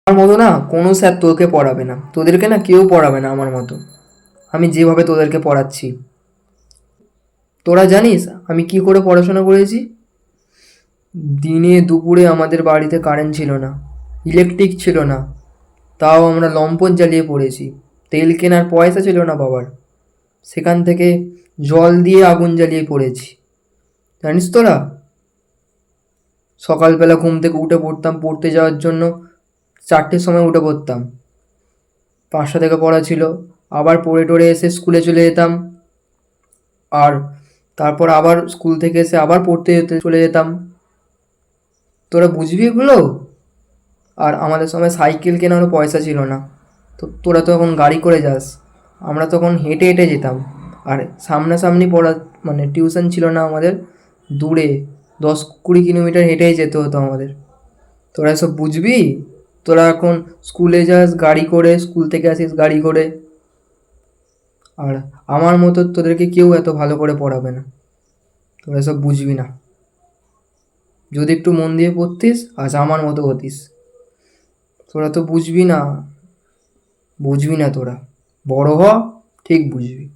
আমার মতো না কোনো স্যার তোকে পড়াবে না, তোদেরকে না কেউ পড়াবে না আমার মতো, আমি যেভাবে তোদেরকে পড়াচ্ছি। তোরা জানিস আমি কি করে পড়াশোনা করেছি? দিনে দুপুরে আমাদের বাড়িতে কারেন্ট ছিল না, ইলেকট্রিক ছিল না, তাও আমরা লম্পট জ্বালিয়ে পড়েছি। তেল কেনার পয়সা ছিল না বাবার, সেখান থেকে জল দিয়ে আগুন জ্বালিয়ে পড়েছি। জানিস তোরা, সকালবেলা ঘুম থেকে উঠে পড়তাম পড়তে যাওয়ার জন্য, 4টের সময় উঠে পড়তাম, 5টা থেকে পড়া ছিল, আবার পড়ে টড়ে এসে স্কুলে চলে যেতাম, আর তারপর আবার স্কুল থেকে এসে আবার পড়তে যেতে চলে যেতাম। তোরা বুঝবি এগুলো? আর আমাদের সময় সাইকেল কেনারও পয়সা ছিল না, তো তোরা তো এখন গাড়ি করে যাস, আমরা তখন হেঁটে হেঁটে যেতাম। আর সামনাসামনি পড়া মানে টিউশন ছিল না আমাদের, দূরে 10-20 কিলোমিটার হেঁটেই যেতে হতো আমাদের। তোরা এসব বুঝবি? তোরা এখন স্কুলে যাস গাড়ি করে, স্কুল থেকে আসিস গাড়ি করে, আর আমার মতো তোদেরকে কেউ এত ভালো করে পড়াবে না, তোরা এসব বুঝবি না। যদি একটু মন দিয়ে পড়তিস আজ আমার মতো হতিস। তোরা তো বুঝবি না, বুঝবি না তোরা, বড় হ, ঠিক বুঝবি।